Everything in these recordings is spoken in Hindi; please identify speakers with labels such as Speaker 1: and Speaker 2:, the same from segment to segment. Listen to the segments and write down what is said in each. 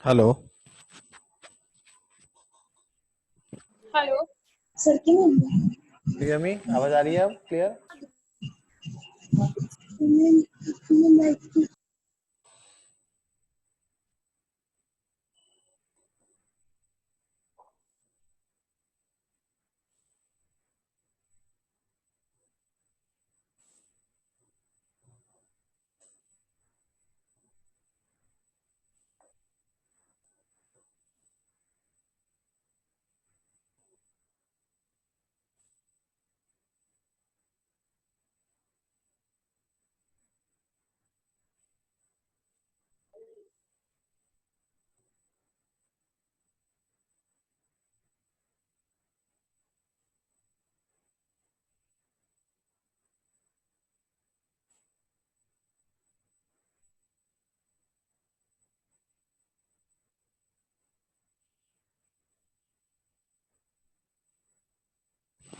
Speaker 1: हेलो।
Speaker 2: हेलो सर की
Speaker 1: यमी आवाज आ रही है अब clear?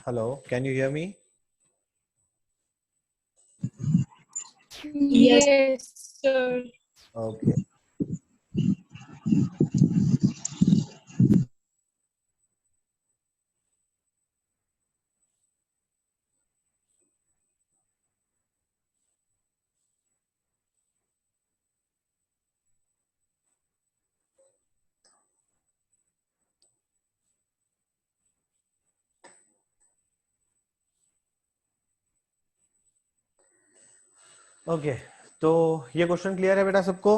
Speaker 1: Hello, can you hear me?
Speaker 2: Yes sir.
Speaker 1: Okay. Okay, तो ये क्वेश्चन क्लियर है बेटा सबको?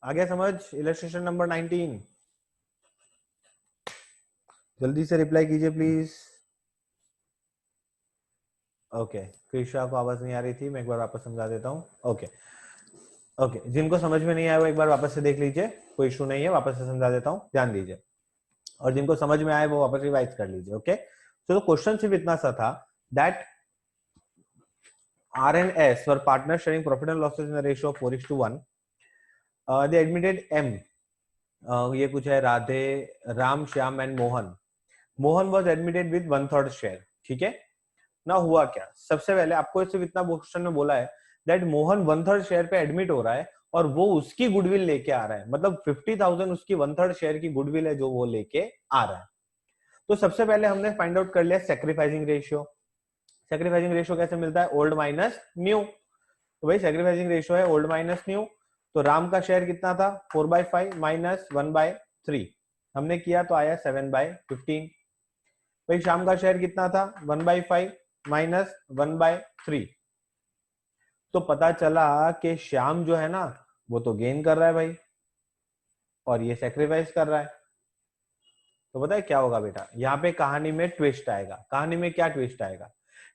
Speaker 1: आ गया समझ? Illustration number 19। जल्दी से रिप्लाई कीजिए प्लीज। ओके, कृष्णा को आवाज नहीं आ रही थी, मैं एक बार वापस समझा देता हूँ। ओके ओके, जिनको समझ में नहीं आया वो एक बार वापस से देख लीजिए, कोई इशू नहीं है, वापस से समझा देता हूँ, ध्यान दीजिए। और जिनको समझ में आए वो वापस रिवाइज कर लीजिए। ओके, तो क्वेश्चन सिर्फ इतना सा था that R and S were partners sharing profit and losses in the ratio of 4:1. They admitted M. ये कुछ है Radhe, Ram, Shyam and Mohan. Mohan was admitted with 1/3 share. ठीक है ना? हुआ क्या? सबसे पहले आपको सिर्फ इतना क्वेश्चन में बोला है दैट मोहन 1/3 शेयर पे एडमिट हो रहा है और वो उसकी गुडविल लेके आ रहा है, मतलब 50,000 उसकी 1/3 शेयर की गुडविल है जो वो लेके आ रहा है। तो सबसे पहले हमने फाइंड आउट कर लिया सेक्रीफाइसिंग रेशियो। सेक्रीफाइसिंग रेशियो कैसे मिलता है? Old minus new. तो भाई सेक्रीफाइसिंग रेशियो है ओल्ड माइनस न्यू। तो राम का शेयर कितना था? 4/5 माइनस 1/3। हमने किया तो आया 7/15। भाई श्याम का शेयर कितना था? 1/5 माइनस 1/3। तो पता चला कि श्याम जो है ना वो तो गेन कर रहा है भाई, और ये सेक्रीफाइस कर रहा है। तो पता है क्या होगा बेटा? यहाँ पे कहानी में ट्विस्ट आएगा। कहानी में क्या ट्विस्ट आएगा?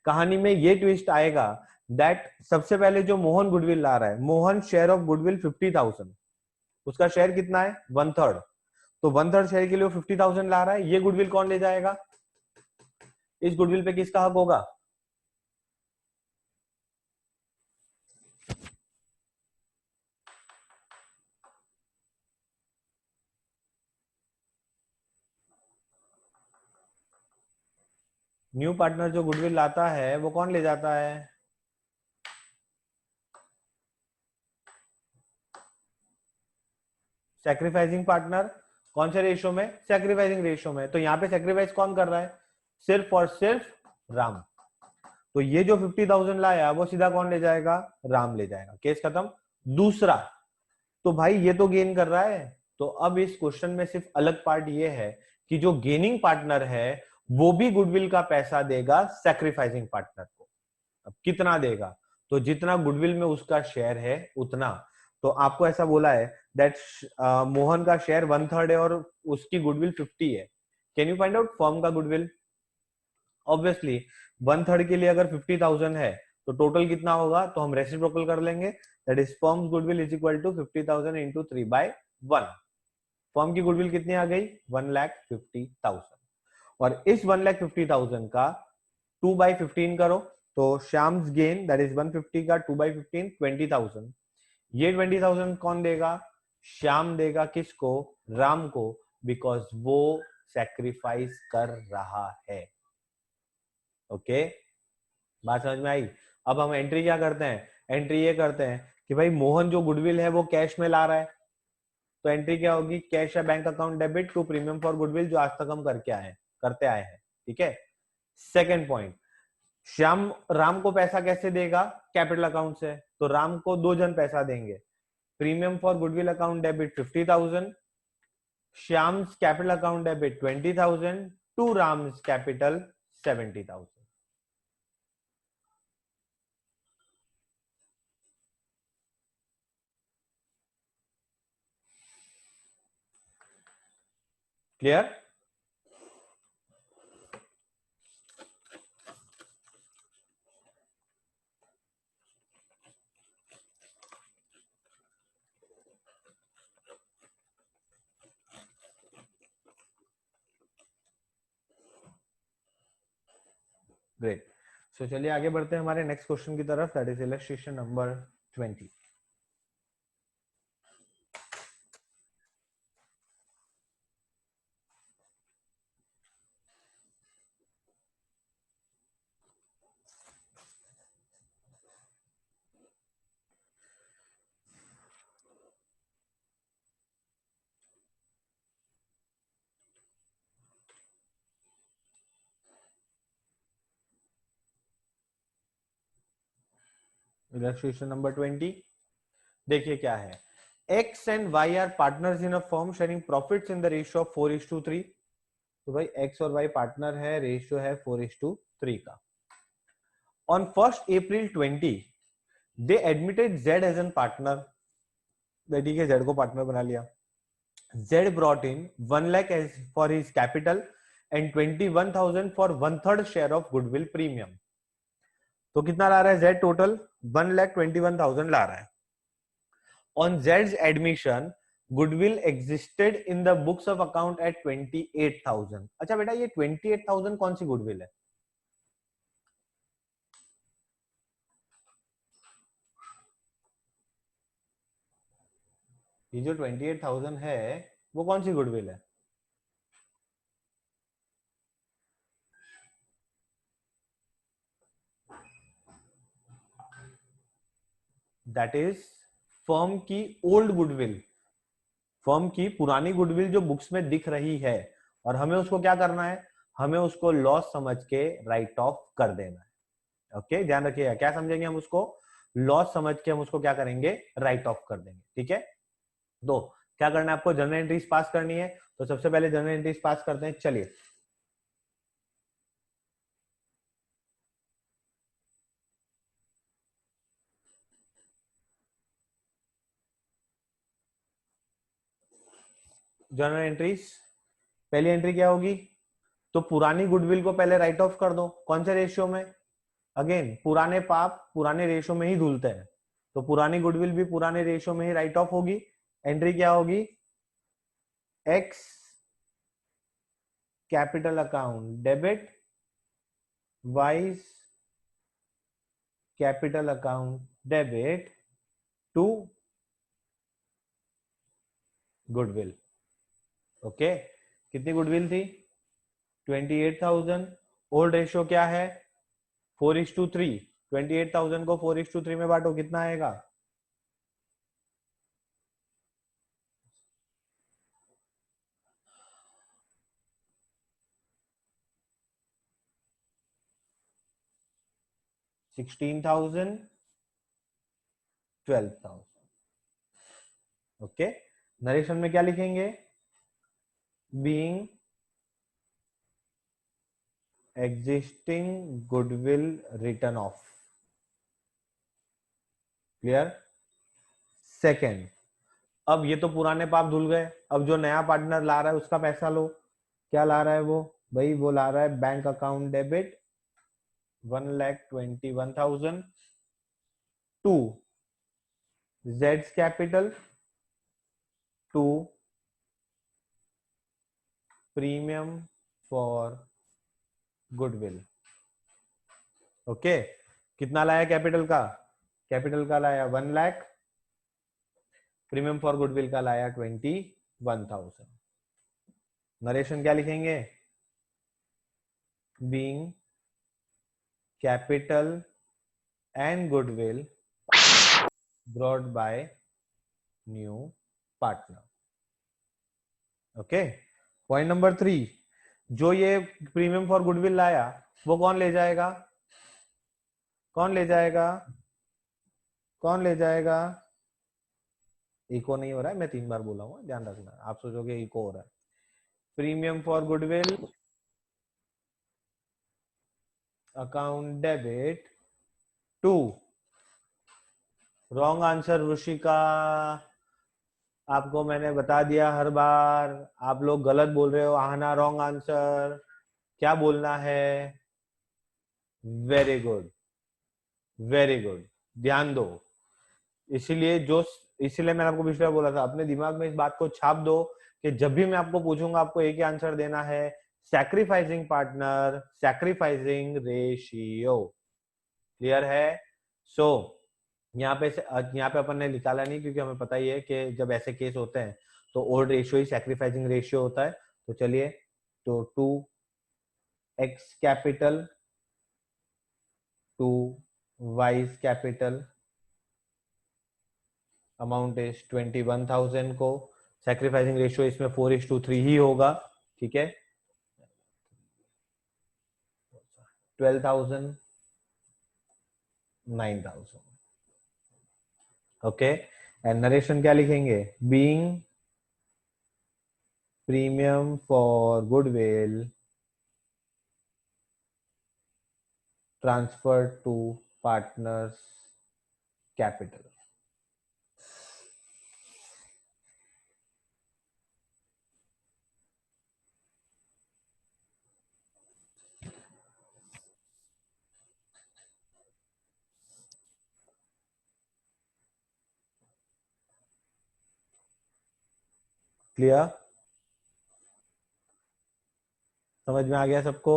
Speaker 1: कहानी में ये ट्विस्ट आएगा दैट सबसे पहले जो मोहन गुडविल ला रहा है, मोहन शेयर ऑफ गुडविल 50,000, उसका शेयर कितना है? 1/3। तो 1/3 शेयर के लिए 50,000 ला रहा है, ये गुडविल कौन ले जाएगा? इस गुडविल पे किसका हक होगा? न्यू पार्टनर जो गुडविल लाता है वो कौन ले जाता है? Sacrificing partner. कौन से रेशियो में? सैक्रिफाइसिंग रेशियो में। तो यहाँ पे सैक्रिफाइस कौन कर रहा है? सिर्फ और सिर्फ राम। तो ये जो 50,000 लाया वो सीधा कौन ले जाएगा? राम ले जाएगा। केस खत्म। दूसरा, तो भाई ये तो गेन कर रहा है, तो अब इस क्वेश्चन में सिर्फ अलग पार्ट ये है कि जो गेनिंग पार्टनर है वो भी गुडविल का पैसा देगा सैक्रिफाइसिंग पार्टनर को। अब कितना देगा? तो जितना गुडविल में उसका शेयर है उतना। तो आपको ऐसा बोला है दैट मोहन का शेयर 1/3 है और उसकी गुडविल 50 है। Can you find out firm का गुडविल? ऑब्वियसली 1/3 के लिए अगर 50,000 है तो टोटल कितना होगा? तो हम रेसिप्रोकल कर लेंगे, that is firm goodwill is equal to 50,000 into 3/1। Firm की गुडविल कितनी आ गई? 1,50,000। और इस 1,50,000 का 2/15 करो, तो श्याम्स गेन दैट इज 150 का 2/15 20,000। ये 20,000 कौन देगा? श्याम देगा। किसको? राम को, बिकॉज वो सैक्रिफाइस कर रहा है। ओके, बात समझ में आई? अब हम एंट्री क्या करते हैं? एंट्री ये करते हैं कि भाई मोहन जो गुडविल है वो कैश में ला रहा है, तो एंट्री क्या होगी, कैश या bank account debit to premium for goodwill, जो आज तक हम करते आए हैं। ठीक है। सेकेंड पॉइंट, श्याम राम को पैसा कैसे देगा, कैपिटल अकाउंट से, तो राम को 2 जन पैसा देंगे। Premium for goodwill account debit 50,000, Shyam's capital account debit 20,000 to Ram's capital 70,000। Clear? Great. So चलिए आगे बढ़ते हैं हमारे नेक्स्ट क्वेश्चन की तरफ, that is illustration number 20। Illustration number 20 देखिए क्या है, x and y are partners in a firm sharing profits in the ratio of 4:3। तो भाई x और y पार्टनर है, रेशियो है 4:3 का। On 1st April 20 they admitted z as an partner, ठीक है, z को पार्टनर बना लिया। z brought in 1 lakh as for his capital and 21,000 for 1/3 share of goodwill premium। तो कितना ला रहा है z टोटल, 1,21,000 ला रहा है। On Z's admission, goodwill existed in the books of account at 28,000। अच्छा बेटा ये 28,000 कौन सी गुडविल है? ये जो 28,000 है वो कौन सी गुडविल है? दैट इज फर्म की ओल्ड गुडविल, फर्म की पुरानी गुडविल जो बुक्स में दिख रही है, और हमें उसको क्या करना है, हमें उसको लॉस समझ के राइट ऑफ कर देना है। ओके, ध्यान रखिएगा, क्या समझेंगे हम उसको, लॉस समझ के हम उसको क्या करेंगे, राइट ऑफ कर देंगे। ठीक है, तो क्या करना है आपको, जर्नल एंट्रीज पास करनी है। तो सबसे पहले जर्नल एंट्रीज पास करते हैं, चलिए। जर्नल एंट्रीज, पहली एंट्री क्या होगी, तो पुरानी गुडविल को पहले राइट ऑफ कर दो। कौन से रेशियो में, अगेन पुराने पाप पुराने रेशियो में ही धुलते हैं, तो पुरानी गुडविल भी पुराने रेशियो में ही राइट ऑफ होगी। एंट्री क्या होगी, X capital account debit Y's capital account debit to goodwill. Okay, कितनी गुडविल थी, 28,000। ओल्ड रेशियो क्या है, 4:3। 28,000 को 4:3 में बांटो, कितना आएगा, 16,000, 12,000। ओके, नरेशन में क्या लिखेंगे, being existing goodwill return of. Clear? Second, अब ये तो पुराने पाप धुल गए, अब जो नया पार्टनर ला रहा है उसका पैसा लो। क्या ला रहा है वो, भाई वो ला रहा है bank account debit 1,21,000 to Z's capital to premium for goodwill. Okay, कितना लाया कैपिटल का, कैपिटल का लाया 1 लाख, प्रीमियम फॉर गुडविल का लाया 21,000। नरेशन क्या लिखेंगे, being capital and goodwill brought by new partner. Okay, point number 3, जो ये प्रीमियम फॉर गुडविल लाया वो कौन ले जाएगा? कौन ले जाएगा? कौन ले जाएगा? इको नहीं हो रहा है, मैं 3 बार बोला हूँ, ध्यान रखना, आप सोचोगे इको हो रहा है। Premium for goodwill account debit to, wrong answer Rishika, आपको मैंने बता दिया हर बार, आप लोग गलत बोल रहे हो। आहना रॉन्ग आंसर, क्या बोलना है? वेरी गुड, वेरी गुड, ध्यान दो। इसीलिए मैंने आपको पिछले बार बोला था, अपने दिमाग में इस बात को छाप दो कि जब भी मैं आपको पूछूंगा आपको एक ही आंसर देना है, sacrificing partner, sacrificing ratio. Clear है? सो यहाँ पे अपन ने निकाला नहीं, क्योंकि हमें पता ही है कि जब ऐसे केस होते हैं तो ओल्ड रेशियो ही सैक्रिफाइसिंग रेशियो होता है। तो चलिए, तो 2x capital to Y's capital, amount is 21,000 को, सैक्रिफाइसिंग रेशियो इसमें 4:3 ही होगा, ठीक है। 12,000, 9,000, ओके। एंड नरेशन क्या लिखेंगे? Being premium for goodwill transfer to partners capital. Clear? समझ में आ गया सबको?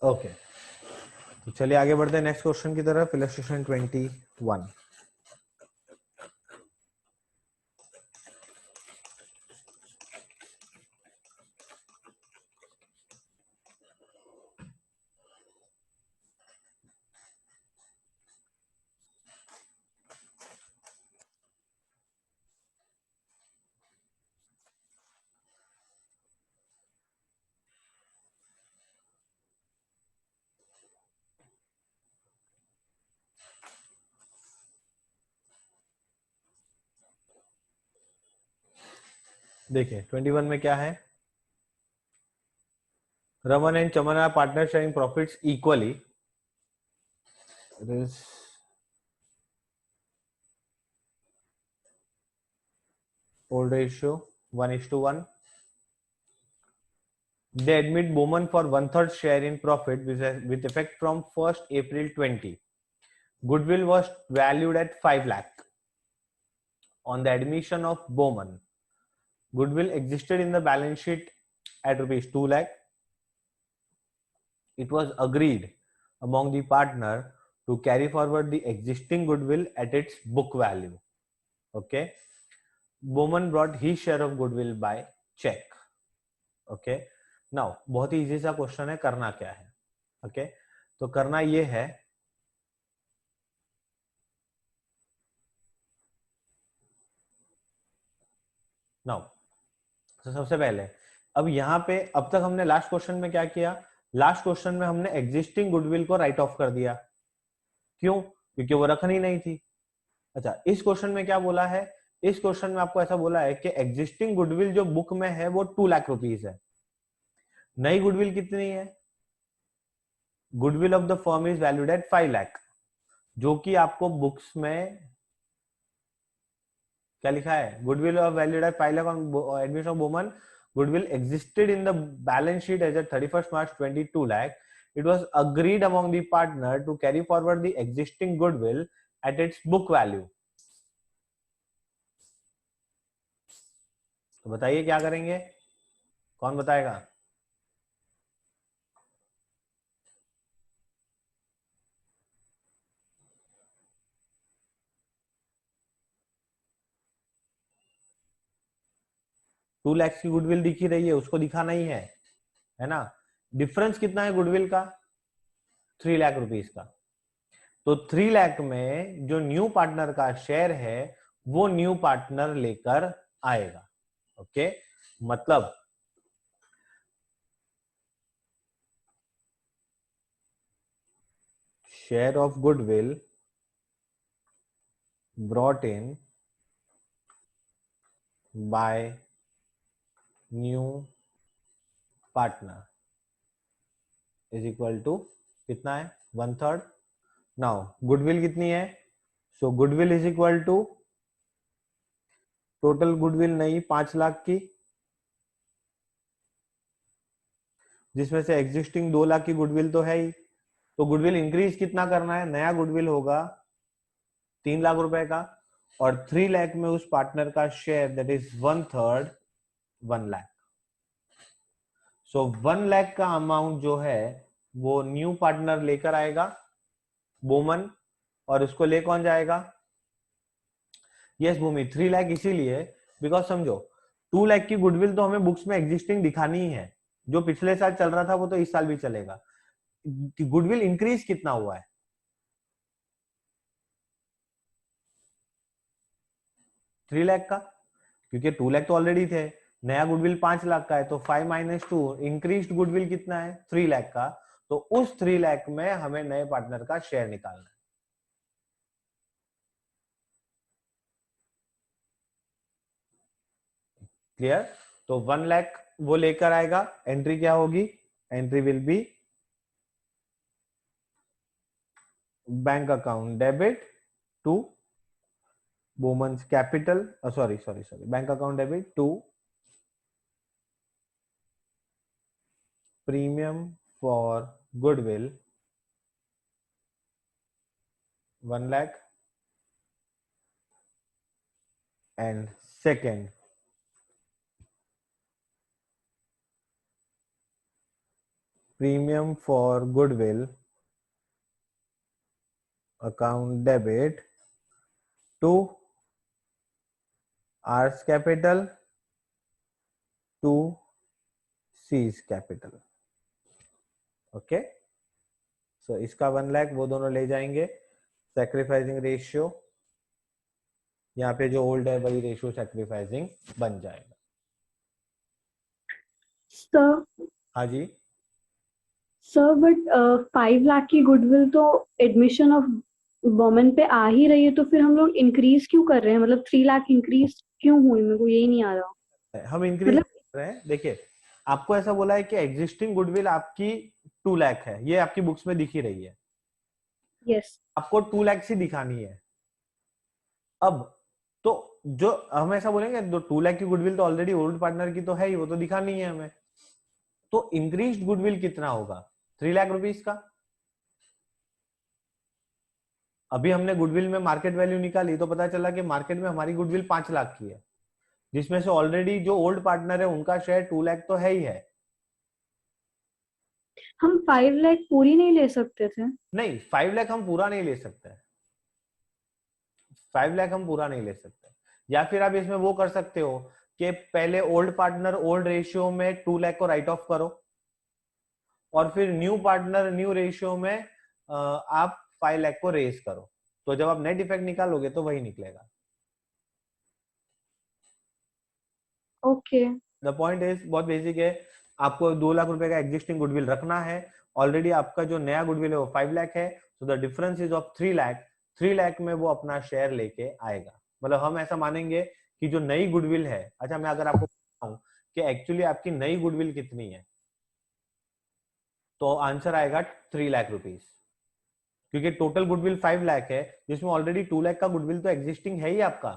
Speaker 1: ओके, तो चलिए आगे बढ़ते हैं नेक्स्ट क्वेश्चन की तरफ। इलस्ट्रेशन 21। देखिए 21 में क्या है? Raman and Chaman are partners sharing profits equally. It is old ratio 1:1. They admit Bowman for 1/3 share in profit with effect from 1st April 20. Goodwill was valued at 5 lakh. On the admission of Bowman, goodwill existed in the balance sheet at rupees 2 lakh. It was agreed among the partner to carry forward the existing goodwill at its book value. Okay. Bowman brought his share of goodwill by check. Okay. Now, बहुत ही इजी सा क्वेश्चन है, करना क्या है? ओके, तो करना ये है, नाउ तो सबसे पहले अब यहाँ पे अब तक हमने लास्ट क्वेश्चन में क्या किया? लास्ट क्वेश्चन में हमने एग्जिस्टिंग गुडविल को राइट ऑफ कर दिया। क्यों? क्योंकि वो रखनी नहीं थी। अच्छा, इस क्वेश्चन में क्या बोला है इस क्वेश्चन में आपको ऐसा बोला है कि एग्जिस्टिंग गुडविल जो बुक में है वो 2 लाख रुपीज है, नई गुडविल कितनी है, goodwill of the firm is valued at 5 lakh, जो कि आपको बुक्स में क्या लिखा है, goodwill of valued at 5 lakh on admission of woman, goodwill existed in the balance sheet as at 31st March 22 lakh. It was agreed among the partner to carry forward the existing goodwill at its book value. तो बताइए क्या करेंगे, कौन बताएगा? टू लैक्स की गुडविल दिखी रही है, उसको दिखाना ही है ना। डिफरेंस कितना है गुडविल का, 3 लाख रुपीस का। तो 3 लाख में जो न्यू पार्टनर का शेयर है वो न्यू पार्टनर लेकर आएगा। ओके, मतलब share of goodwill brought in by new partner is equal to कितना है, 1/3। नाउ गुडविल कितनी है, so goodwill is equal to total goodwill नहीं 5 लाख की, जिसमें से एग्जिस्टिंग 2 लाख की गुडविल तो है ही, तो गुडविल इंक्रीज कितना करना है, नया गुडविल होगा 3 लाख रुपए का, और 3 लाख में उस पार्टनर का शेयर दैट इज 1/3 1 लाख। सो 1 लाख का अमाउंट जो है वो न्यू पार्टनर लेकर आएगा बोमन, और उसको ले कौन जाएगा, यस भूमि 3 लाख इसीलिए बिकॉज समझो 2 लाख की गुडविल तो हमें बुक्स में एग्जिस्टिंग दिखानी ही है, जो पिछले साल चल रहा था वो तो इस साल भी चलेगा। गुडविल इंक्रीज कितना हुआ है, 3 लाख का, क्योंकि 2 लाख तो ऑलरेडी थे, नया गुडविल 5 लाख का है, तो 5 - 2 इंक्रीज्ड गुडविल कितना है 3 लाख का, तो उस 3 लाख में हमें नए पार्टनर का शेयर निकालना है। क्लियर? तो 1 लाख वो लेकर आएगा, एंट्री क्या होगी, entry will be bank account debit to Bowman's capital, sorry, bank account debit to premium for goodwill 1 lakh, and second premium for goodwill account debit to R's capital to C's capital। Okay, so इसका 1 लाख वो दोनों ले जाएंगे, सैक्रिफाइसिंग रेशियो यहाँ पे जो ओल्ड है वही रेशियो सैक्रिफाइसिंग बन जाएगा।
Speaker 2: सर,
Speaker 1: हाँ जी
Speaker 2: सर बट 5 लाख की गुडविल तो एडमिशन ऑफ वुमेन पे आ ही रही है, तो फिर हम लोग इंक्रीज क्यों कर रहे हैं, मतलब 3 लाख इंक्रीज क्यों हुई, मेरे को यही नहीं आ रहा।
Speaker 1: हम इंक्रीज
Speaker 2: मतलब
Speaker 1: कर रहे हैं, देखिए आपको ऐसा बोला है कि एग्जिस्टिंग गुडविल आपकी 2 लाख है, ये आपकी बुक्स में दिखी रही है,
Speaker 2: यस,
Speaker 1: आपको 2 लाख ही दिखानी है। अब तो जो हम ऐसा बोलेंगे, तो 2 लाख की गुडविल तो ऑलरेडी ओल्ड पार्टनर की तो है ही, वो तो दिखानी है हमें, तो इंक्रीज्ड गुडविल कितना होगा 3 लाख रुपीस का। अभी हमने गुडविल में मार्केट वैल्यू निकाली तो पता चला कि मार्केट में हमारी गुडविल 5 लाख की है, जिसमें से ऑलरेडी जो ओल्ड पार्टनर है उनका शेयर 2 लाख तो है ही है।
Speaker 2: हम 5 लाख पूरी नहीं ले सकते थे?
Speaker 1: नहीं, 5 लाख हम पूरा नहीं ले सकते, 5 लाख हम पूरा नहीं ले सकते। या फिर आप इसमें वो कर सकते हो कि पहले ओल्ड पार्टनर ओल्ड रेशियो में 2 लाख को राइट ऑफ करो, और फिर न्यू पार्टनर न्यू रेशियो में आप 5 लाख को रेज करो, तो जब आप नेट इफेक्ट निकालोगे तो वही निकलेगा।
Speaker 2: ओके,
Speaker 1: द पॉइंट इज बहुत बेसिक है, आपको 2 लाख रुपए का एग्जिस्टिंग गुडविल रखना है, ऑलरेडी आपका जो नया गुडविल है वो 5 लाख है, तो the difference is of 3 lakh, 3 lakh में वो अपना शेयर लेके आएगा। मतलब हम ऐसा मानेंगे कि जो नई गुडविल है, अच्छा मैं अगर आपको बताऊं कि एक्चुअली आपकी नई गुडविल कितनी है, तो आंसर आएगा 3 लाख रुपीज, क्योंकि टोटल गुडविल 5 लाख है, जिसमें ऑलरेडी 2 लाख का गुडविल तो एग्जिस्टिंग है ही आपका,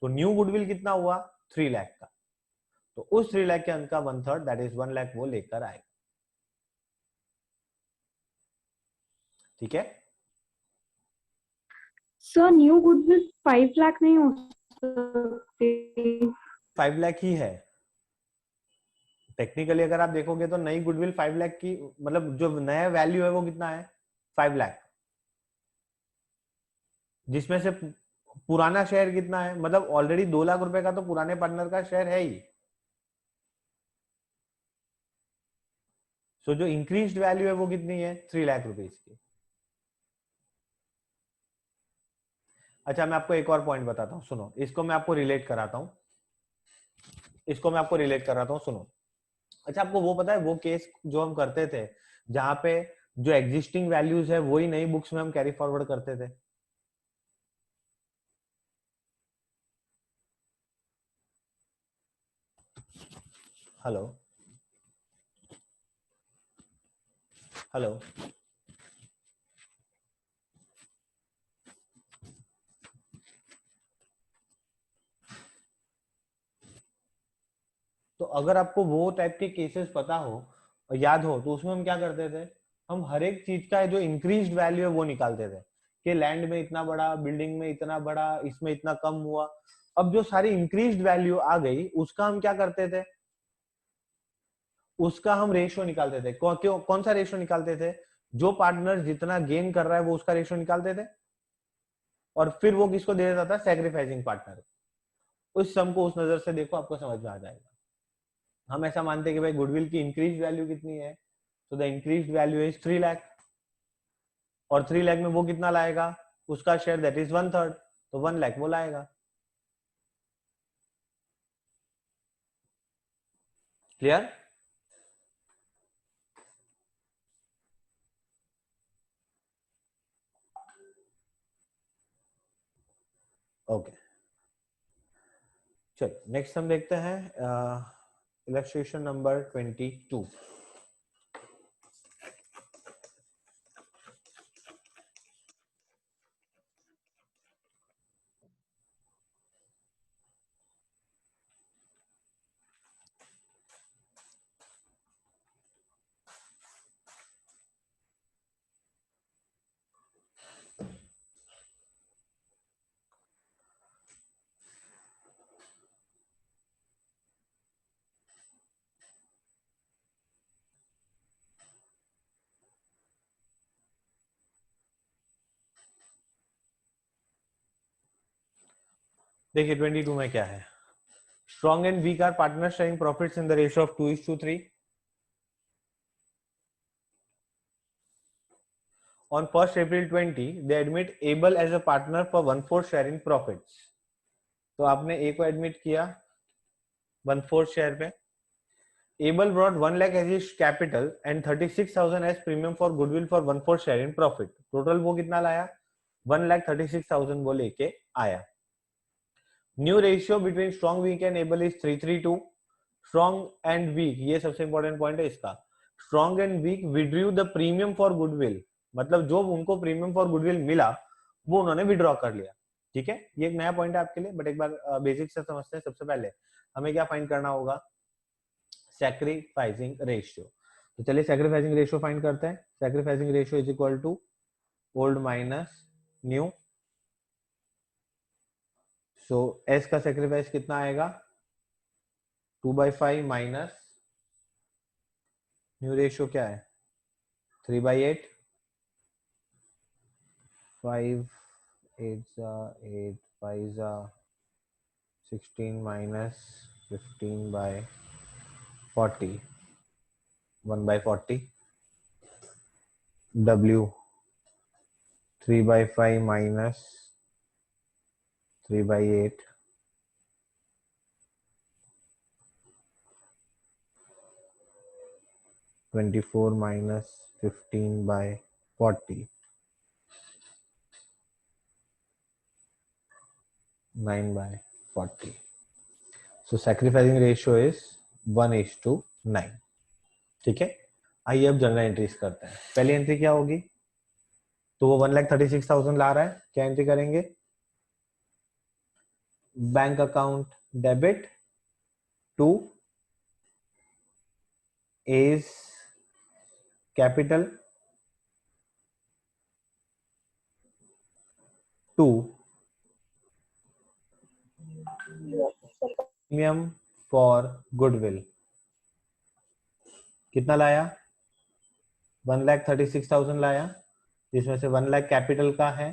Speaker 1: तो न्यू गुडविल कितना हुआ 3 लाख का, तो उस 3 लाख के अंक का 1/3 दैट इज 1 लाख वो लेकर आएगा। ठीक है,
Speaker 2: सर न्यू गुडविल 5 लाख नहीं हो सकती।
Speaker 1: 5 लाख ही है टेक्निकली, अगर आप देखोगे तो नई गुडविल 5 लाख की, मतलब जो नया वैल्यू है वो कितना है 5 लाख, जिसमें से पुराना शेयर कितना है, मतलब ऑलरेडी 2 लाख रुपए का तो पुराने पार्टनर का शेयर है ही, सो जो इंक्रीज्ड वैल्यू है वो कितनी है 3 लाख रुपीज की। अच्छा मैं आपको एक और पॉइंट बताता हूँ, सुनो इसको मैं आपको रिलेट कराता हूँ, इसको मैं आपको रिलेट कराता हूँ, सुनो। अच्छा आपको वो पता है वो केस जो हम करते थे जहां पे जो एग्जिस्टिंग वैल्यूज है वही नई बुक्स में हम कैरी फॉरवर्ड करते थे। हेलो, हेलो, तो अगर आपको वो टाइप के केसेस पता हो और याद हो, तो उसमें हम क्या करते थे, हम हर एक चीज का जो इंक्रीज्ड वैल्यू है वो निकालते थे कि लैंड में इतना बड़ा, बिल्डिंग में इतना बड़ा, इसमें इतना कम हुआ। अब जो सारी इंक्रीज्ड वैल्यू आ गई उसका हम क्या करते थे, उसका हम रेशियो निकालते थे। कौन सा रेशियो निकालते थे, जो पार्टनर जितना गेन कर रहा है वो उसका रेशियो निकालते थे, और फिर वो किसको दे देता था, सैक्रिफाइसिंग पार्टनर। उस सम को उस नजर से देखो, आपको समझ में आ जाएगा। हम ऐसा मानते हैं कि भाई गुडविल की इंक्रीज वैल्यू कितनी है, तो the increase value is 3 lakh, और 3 लाख में वो कितना लाएगा, उसका शेयर दैट इज 1/3, तो 1 लाख वो लाएगा। क्लियर? ओके, चलो नेक्स्ट हम देखते हैं इलस्ट्रेशन नंबर 22। देखिए 22 में क्या है, strong and weak are partner sharing profits in the ratio of 2:3। On 1st April 20, they admit Able as a partner for 1/4 share in profits. तो आपने ए को एडमिट किया 1/4 शेयर पे। Able brought 1 lakh as his capital and 36,000 as premium for goodwill for 1/4 share in profit. Total वो कितना लाया, 1,36,000 वो लेके आया। New ratio between strong weak and able is 3:3:2। Strong and weak, ये सबसे इंपॉर्टेंट पॉइंट है इसका, strong and weak withdrew the premium for goodwill, मतलब जो उनको प्रीमियम फॉर गुडविल मिला वो उन्होंने विड्रॉ कर लिया। ठीक है, ये एक नया पॉइंट है आपके लिए, बट एक बार बेसिक से समझते हैं। सबसे पहले हमें क्या फाइंड करना होगा, सैक्रिफाइसिंग रेशियो। तो चलिए सैक्रिफाइसिंग रेशियो फाइंड करते हैं। Sacrificing ratio is equal to old minus new. So S का सैक्रिफाइस कितना आएगा, 2/5 माइनस न्यू रेशियो क्या है 3/8, 5 8 8 5 16 minus 15/40, 1/40। W 3/5 minus 3/8, 24 minus 15/40। 9/40. So sacrificing ratio is 1:9. ठीक है, आइए अब जनरल एंट्रीज करते हैं. पहली एंट्री क्या होगी? तो वो 1,36,000 ला रहा है, क्या एंट्री करेंगे? Bank account debit to A's capital to premium for goodwill. कितना लाया? 1,36,000 लाया, जिसमें से 1 लाख कैपिटल का है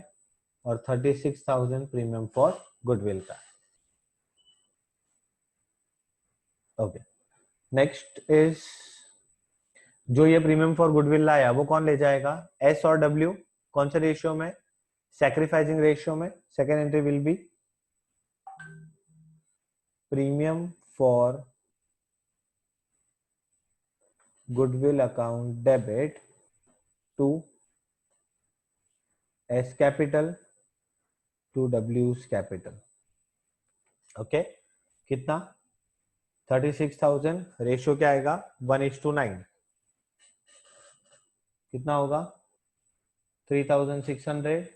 Speaker 1: और 36,000 प्रीमियम फॉर गुडविल का. ओके, नेक्स्ट इज जो ये प्रीमियम फॉर गुडविल लाया वो कौन ले जाएगा? एस और डब्ल्यू. कौन से रेशियो में? सैक्रिफाइसिंग रेशियो में. Second entry will be premium for goodwill account debit to S capital to डब्ल्यूज कैपिटल. ओके, कितना? 36,000. रेशियो क्या आएगा? 1:9. कितना होगा? 3,600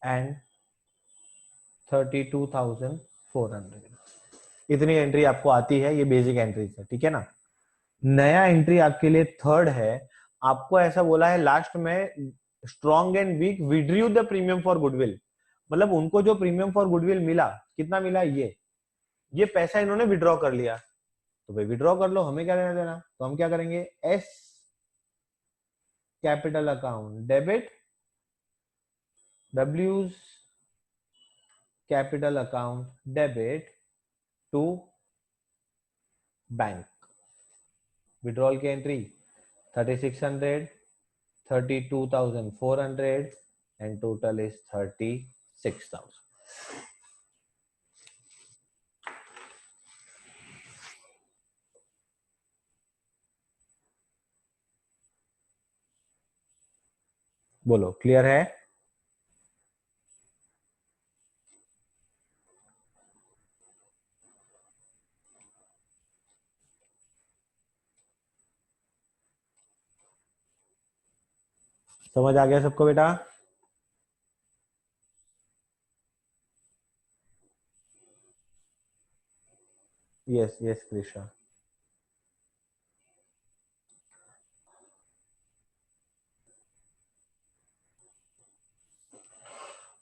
Speaker 1: एंड 32,400. इतनी एंट्री आपको आती है, ये बेसिक एंट्री है. ठीक है ना. नया एंट्री आपके लिए थर्ड है. आपको ऐसा बोला है लास्ट में, strong and weak withdrew the premium for goodwill. मतलब उनको जो प्रीमियम फॉर गुडविल मिला, कितना मिला? ये पैसा इन्होंने विड्रॉ कर लिया, तो भाई विड्रॉ कर लो, हमें क्या लेना देना. तो हम क्या करेंगे? एस कैपिटल अकाउंट डेबिट डब्ल्यूज capital account debit to bank. Withdrawal की एंट्री 3,600, 32,400 and total is 36,000. बोलो, क्लियर है? समझ आ गया सबको बेटा? Yes yes Krishna.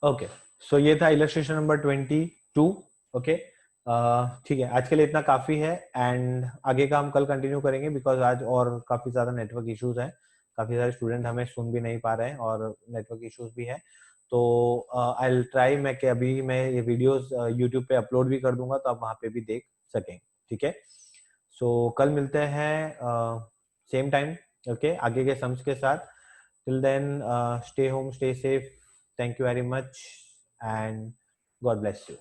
Speaker 1: ओके, सो ये था इलस्ट्रेशन नंबर 22. ओके, ठीक है, आज के लिए इतना काफी है एंड आगे का हम कल कंटिन्यू करेंगे, बिकॉज आज और काफी ज्यादा नेटवर्क इश्यूज हैं. काफी सारे स्टूडेंट हमें सुन भी नहीं पा रहे हैं और नेटवर्क इश्यूज भी है. तो आई विल ट्राई, मैं कि अभी मैं ये वीडियोस यूट्यूब पे अपलोड भी कर दूंगा, तो आप वहां पे भी देख सकें. ठीक है, सो कल मिलते हैं सेम टाइम. ओके, आगे के सम्स के साथ. Till then stay home, stay safe. Thank you very much and God bless you.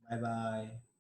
Speaker 1: Bye bye.